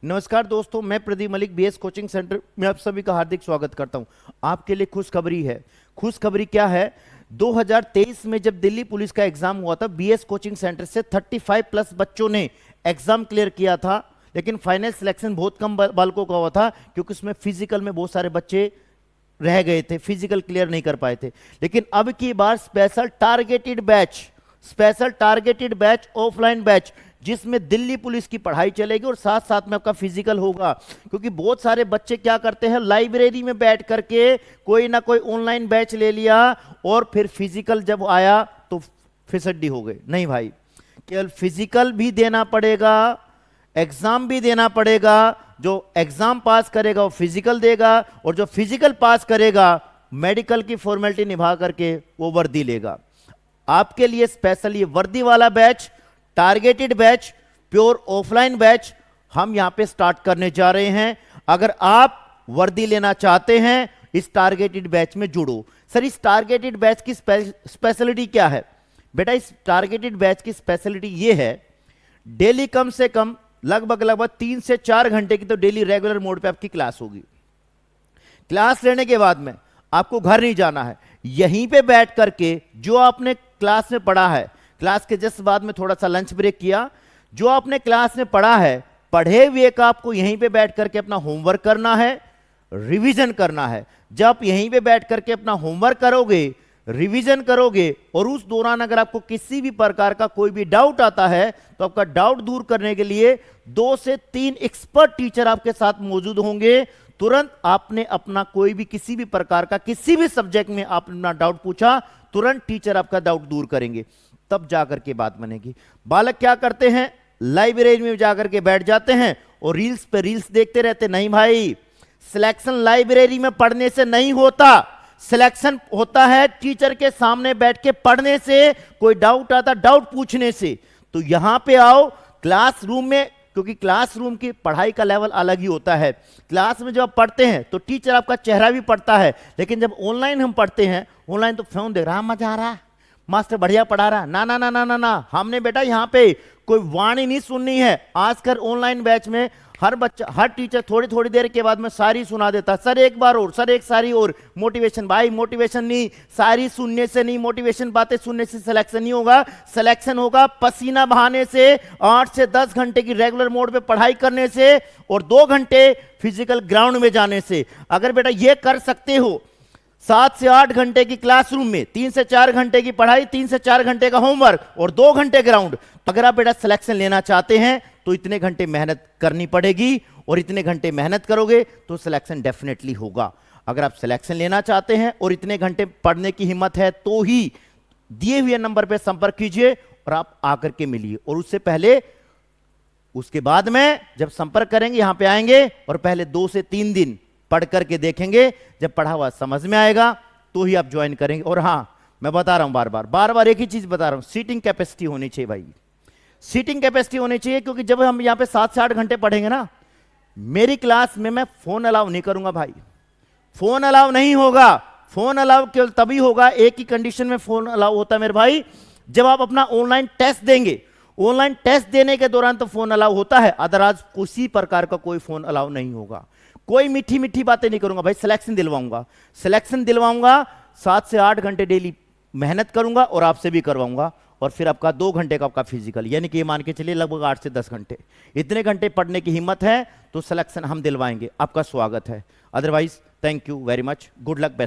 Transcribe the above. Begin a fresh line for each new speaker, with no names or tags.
नमस्कार दोस्तों, मैं Pradeep Malik BS coaching centre में आप सभी का हार्दिक स्वागत करता हूं। आपके लिए खुशखबरी है। खुशखबरी क्या है? 2023 में जब दिल्ली पुलिस का एग्जाम हुआ था, बीएस कोचिंग सेंटर से 35 प्लस बच्चों ने एग्जाम क्लियर किया था, लेकिन फाइनल सिलेक्शन बहुत कम बालकों का हुआ था क्योंकि उसमें फिजिकल में बहुत सारे बच्चे रह गए थे, फिजिकल क्लियर नहीं कर पाए थे। लेकिन अब की बार special targeted batch offline batch, जिसमें दिल्ली पुलिस की पढ़ाई चलेगी और साथ साथ में आपका फिजिकल होगा। क्योंकि बहुत सारे बच्चे क्या करते हैं, लाइब्रेरी में बैठ करके कोई ना कोई ऑनलाइन बैच ले लिया और फिर फिजिकल जब आया तो फिसड्डी हो गए। नहीं भाई, केवल फिजिकल भी देना पड़ेगा, एग्जाम भी देना पड़ेगा। जो एग्जाम पास करेगा वो फिजिकल देगा, और जो फिजिकल पास करेगा मेडिकल की फॉर्मेलिटी निभा करके वो वर्दी लेगा। आपके लिए स्पेशल ये वर्दी वाला batch, targeted batch, pure offline batch हम यहां पे स्टार्ट करने जा रहे हैं। अगर आप वर्दी लेना चाहते हैं, इस टारगेटेड बैच में जुड़ो। सर, इस टारगेटेड बैच की स्पेशलिटी क्या है? बेटा, इस टारगेटेड बैच की स्पेशलिटी ये है, डेली कम से कम लगभग 3 से 4 घंटे की तो डेली रेगुलर मोड पे आपकी क्लास होगी। क्लास लेने के बाद में आपको घर नहीं जाना है, यहीं पे बैठ करके जो आपने क्लास में पढ़ा है, क्लास के जस्ट बाद में थोड़ा सा लंच ब्रेक किया, जो आपने क्लास में पढ़ा है, पढ़े हुए का आपको यहीं पे बैठ करके अपना होमवर्क करना है, रिवीजन करना है। जब आप यहीं पे बैठ करके अपना होमवर्क करोगे, रिवीजन करोगे, और उस दौरान अगर आपको किसी भी प्रकार का कोई भी डाउट आता है तो आपका डाउट दूर करने के लिए 2 से 3 एक्सपर्ट टीचर आपके साथ मौजूद होंगे। तुरंत आपने अपना कोई भी किसी भी प्रकार का किसी भी सब्जेक्ट में आपने अपना डाउट पूछा, तुरंत टीचर आपका डाउट दूर करेंगे, तब जाकर के बात बनेगी। बालक क्या करते हैं, लाइब्रेरी में जाकर के बैठ जाते हैं और रील्स पे रील्स देखते रहते। नहीं भाई, सिलेक्शन लाइब्रेरी में पढ़ने से नहीं होता, सिलेक्शन होता है टीचर के सामने बैठ के पढ़ने से, कोई डाउट आता डाउट पूछने से। तो यहां पे आओ क्लासरूम में, क्योंकि क्लासरूम की पढ़ाई का लेवल अलग ही होता है। क्लास में जब आप पढ़ते हैं तो टीचर आपका चेहरा भी पढ़ता है, लेकिन जब ऑनलाइन हम पढ़ते हैं, ऑनलाइन तो फोन देख रहा, मजा आ रहा, मास्टर बढ़िया पढ़ा रहा, ना ना ना ना ना ना, हमने बेटा यहाँ पे कोई वाणी नहीं सुननी है। आजकल ऑनलाइन बैच में हर बच्चा, हर टीचर थोड़ी थोड़ी देर के बाद में सारी सुना देता, सर एक बार और, सर एक सारी और। मोटिवेशन भाई, मोटिवेशन नहीं, सारी सुनने से नहीं, मोटिवेशन बातें सुनने से सिलेक्शन नहीं होगा। सिलेक्शन होगा पसीना बहाने से, 8 से 10 घंटे की रेगुलर मोड पे पढ़ाई करने से, और 2 घंटे फिजिकल ग्राउंड में जाने से। अगर बेटा ये कर सकते हो, 7 से 8 घंटे की क्लासरूम में, 3 से 4 घंटे की पढ़ाई, 3 से 4 घंटे का होमवर्क और 2 घंटे ग्राउंड, अगर आप बेटा सिलेक्शन लेना चाहते हैं तो इतने घंटे मेहनत करनी पड़ेगी, और इतने घंटे मेहनत करोगे तो सिलेक्शन डेफिनेटली होगा। अगर आप सिलेक्शन लेना चाहते हैं और इतने घंटे पढ़ने की हिम्मत है तो ही दिए हुए नंबर पर संपर्क कीजिए और आप आकर के मिलिए। और उससे पहले, उसके बाद में जब संपर्क करेंगे, यहां पे आएंगे और पहले 2 से 3 दिन पढ़ करके देखेंगे। जब पढ़ा हुआ समझ में आएगा तो ही आप ज्वाइन करेंगे। और हां, मैं बता रहा हूं, बार बार एक ही चीज बता रहा हूं, सीटिंग कैपेसिटी होनी चाहिए भाई, सीटिंग कैपेसिटी होनी चाहिए। क्योंकि जब हम यहां पे 7 से 8 घंटे पढ़ेंगे ना, मेरी क्लास में मैं फोन अलाउ नहीं करूंगा भाई, फोन अलाउ नहीं होगा। फोन अलाउ केवल तभी होगा, एक ही कंडीशन में फोन अलाउ होता है मेरे भाई, जब आप अपना ऑनलाइन टेस्ट देंगे। ऑनलाइन टेस्ट देने के दौरान तो फोन अलाउ होता है, अदरवाइज किसी प्रकार का कोई फोन अलाउ नहीं होगा। कोई मीठी मीठी बातें नहीं करूंगा भाई, सिलेक्शन दिलवाऊंगा, सिलेक्शन दिलवाऊंगा। 7 से 8 घंटे डेली मेहनत करूंगा और आपसे भी करवाऊंगा, और फिर आपका 2 घंटे का आपका फिजिकल, यानी कि ये मान के चलिए लगभग 8 से 10 घंटे। इतने घंटे पढ़ने की हिम्मत है तो सिलेक्शन हम दिलवाएंगे, आपका स्वागत है। Otherwise thank you very much, good luck, best.